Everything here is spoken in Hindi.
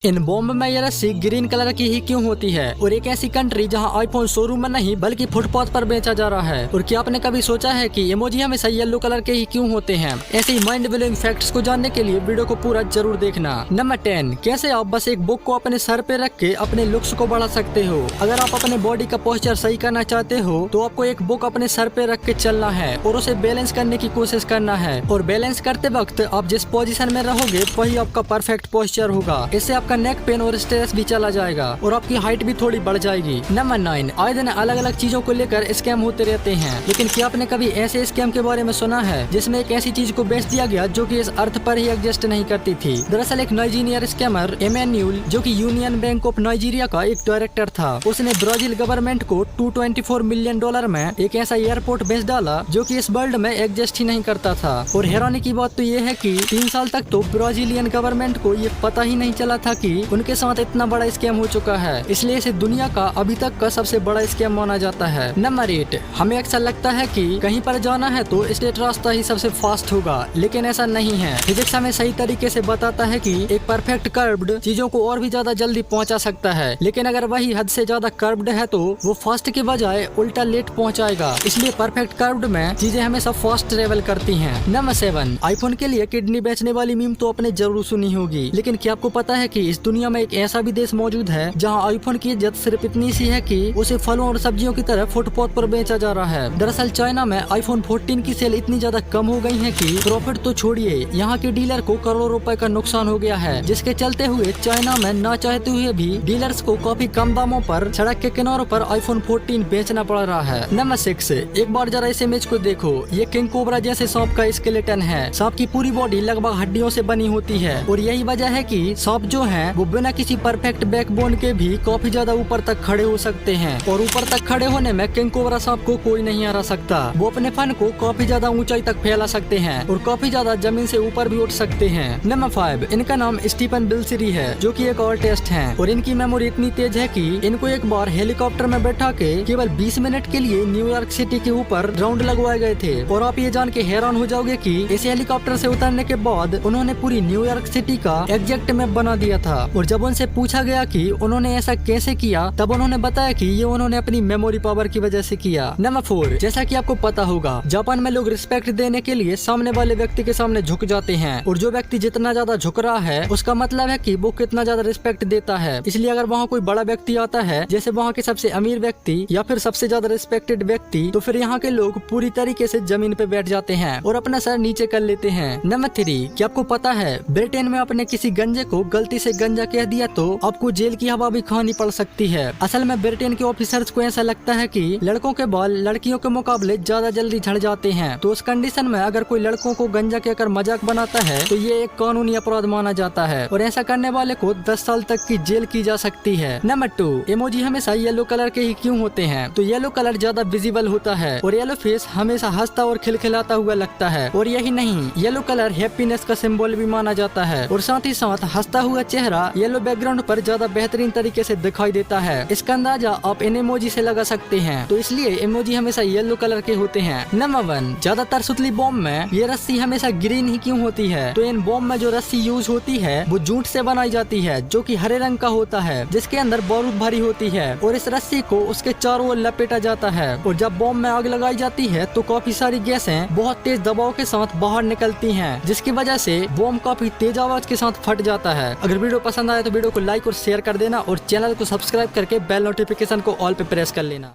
इन बॉम्ब में ये रस्सी ग्रीन कलर की ही क्यों होती है और एक ऐसी कंट्री जहां आईफोन शोरूम में नहीं बल्कि फुटपाथ पर बेचा जा रहा है। और क्या आपने कभी सोचा है कि इमोजी हमेशा येलो कलर के ही क्यों होते हैं? ऐसे ही माइंड ब्लोइंग फैक्ट्स को जानने के लिए वीडियो को पूरा जरूर देखना। नंबर 10, कैसे आप बस एक बुक को अपने सर पे रख के अपने लुक्स को बढ़ा सकते हो। अगर आप अपने बॉडी का पोस्चर सही करना चाहते हो तो आपको एक बुक अपने सर पे रख के चलना है और उसे बैलेंस करने की कोशिश करना है। और बैलेंस करते वक्त आप जिस पोजीशन में रहोगे वही आपका परफेक्ट पोस्चर होगा। इससे आपका नेक पेन और स्ट्रेस भी चला जाएगा और आपकी हाइट भी थोड़ी बढ़ जाएगी। नंबर 9, आए दिन अलग अलग चीजों को लेकर स्कैम होते रहते हैं, लेकिन क्या आपने कभी ऐसे स्कैम के बारे में सुना है जिसमें एक ऐसी चीज को बेच दिया गया जो कि इस अर्थ पर ही एग्जिस्ट नहीं करती थी? दरअसल एक नाइजीरियन स्कैमर एमेन्यूल, जो कि यूनियन बैंक ऑफ नाइजीरिया का एक डायरेक्टर था, उसने ब्राजील गवर्नमेंट को $224 मिलियन में एक ऐसा एयरपोर्ट बेच डाला जो कि इस वर्ल्ड में एग्जिस्ट ही नहीं करता था। और हैरानी की बात तो ये है कि 3 साल तक तो ब्राजीलियन गवर्नमेंट को ये पता ही नहीं चला था कि उनके साथ इतना बड़ा स्कैम हो चुका है। इसलिए इसे दुनिया का अभी तक का सबसे बड़ा स्कैम माना जाता है। नंबर 8, हमें अक्सर लगता है कि कहीं पर जाना है तो स्ट्रेट रास्ता ही सबसे फास्ट होगा, लेकिन ऐसा नहीं है। फिजिक्स हमें सही तरीके से बताता है कि एक परफेक्ट कर्व्ड चीजों को और भी ज्यादा जल्दी पहुंचा सकता है, लेकिन अगर वही हद से ज्यादा कर्व्ड है तो वो फास्ट के बजाय उल्टा लेट पहुंचाएगा। इसलिए परफेक्ट कर्व्ड में चीजें हमेशा फास्ट ट्रेवल करती हैं। नंबर 7, आईफोन के लिए किडनी बेचने वाली मीम तो आपने जरूर सुनी होगी, लेकिन क्या आपको पता है कि इस दुनिया में एक ऐसा भी देश मौजूद है जहां आईफोन की इज्जत सिर्फ इतनी सी है कि उसे फलों और सब्जियों की तरह फुटपाथ पर बेचा जा रहा है। दरअसल चाइना में आईफोन 14 की सेल इतनी ज्यादा कम हो गई है कि प्रॉफिट तो छोड़िए, यहाँ के डीलर को करोड़ों रुपए का नुकसान हो गया है, जिसके चलते हुए चाइना में ना चाहते हुए भी डीलर्स को काफी कम दामों पर सड़क के किनारों पर आईफोन 14 बेचना पड़ रहा है। नंबर 6, एक बार जरा इस इमेज को देखो। ये किंग कोबरा जैसे सांप का स्केलेटन है। सांप की पूरी बॉडी लगभग हड्डियों से बनी होती है और यही वजह है कि सांप जो हैं वो बिना किसी परफेक्ट बैकबोन के भी काफी ज्यादा ऊपर तक खड़े हो सकते हैं। और ऊपर तक खड़े होने में किंग कोबरा सांप को कोई नहीं हरा सकता। वो अपने फन को काफी ज्यादा ऊंचाई तक फैला सकते हैं और काफी ज्यादा जमीन से ऊपर भी उठ सकते हैं। नंबर 5, इनका नाम स्टीफन बिल्सरी है, जो कि एक आर्टिस्ट हैं और इनकी मेमोरी इतनी तेज है कि इनको एक बार हेलीकॉप्टर में बैठा के केवल 20 मिनट के लिए न्यूयॉर्क सिटी के ऊपर राउंड लगवाए गए थे। और आप ये जान के हैरान हो जाओगे कि इस हेलीकॉप्टर से उतरने के बाद उन्होंने पूरी न्यूयॉर्क सिटी का एग्जैक्ट मैप बना दिया था। और जब उनसे पूछा गया कि उन्होंने ऐसा कैसे किया, तब उन्होंने बताया कि ये उन्होंने अपनी मेमोरी पावर की वजह से किया। नंबर 4, जैसा कि आपको पता होगा, जापान में लोग रिस्पेक्ट देने के लिए सामने वाले व्यक्ति के सामने झुक जाते हैं और जो व्यक्ति जितना ज्यादा झुक रहा है उसका मतलब है कि वो कितना ज्यादा रिस्पेक्ट देता है। इसलिए अगर वहाँ कोई बड़ा व्यक्ति आता है, जैसे वहाँ के सबसे अमीर व्यक्ति या फिर सबसे ज्यादा रिस्पेक्टेड व्यक्ति, तो फिर यहाँ के लोग पूरी तरीके से जमीन पे बैठ जाते हैं और अपना सर नीचे कर लेते हैं। नंबर 3, क्या आपको पता है ब्रिटेन में आपने किसी गंजे को गलती से गंजा कह दिया तो आपको जेल की हवा भी खानी पड़ सकती है। असल में ब्रिटेन के ऑफिसर्स को ऐसा लगता है कि लड़कों के बाल लड़कियों के मुकाबले ज्यादा जल्दी झड़ जाते हैं, तो उस कंडीशन में अगर कोई लड़कों को गंजा कहकर मजाक बनाता है तो ये एक कानूनी अपराध माना जाता है और ऐसा करने वाले को 10 साल तक की जेल की जा सकती है। नंबर 2, इमोजी हमेशा येलो कलर के ही क्यों होते हैं? तो येलो कलर ज्यादा विजिबल होता है और येलो फेस हमेशा हंसता और खिलखिलाता हुआ लगता है। और यही नहीं, येलो कलर हैप्पीनेस का सिंबल भी माना जाता है और साथ ही साथ हंसता हुआ चेहरा येलो बैकग्राउंड पर ज्यादा बेहतरीन तरीके से दिखाई देता है। इसका अंदाजा आप इन इमोजी से लगा सकते हैं, तो इसलिए इमोजी हमेशा येलो कलर के होते हैं। नंबर 1, ज्यादातर सुतली बॉम्ब में ये रस्सी हमेशा ग्रीन ही क्यों होती है? तो इन बॉम्ब में जो रस्सी यूज होती है वो जूट से बनाई जाती है, जो कि हरे रंग का होता है, जिसके अंदर बारूद भरी होती है और इस रस्सी को उसके चारों ओर लपेटा जाता है। और जब बॉम्ब में आग लगाई जाती है तो काफी सारी गैसें बहुत तेज दबाव के साथ बाहर निकलती हैं, जिसकी वजह से बॉम्ब काफी तेज आवाज के साथ फट जाता है। अगर वीडियो पसंद आए तो वीडियो को लाइक और शेयर कर देना और चैनल को सब्सक्राइब करके बेल नोटिफिकेशन को ऑल पे प्रेस कर लेना।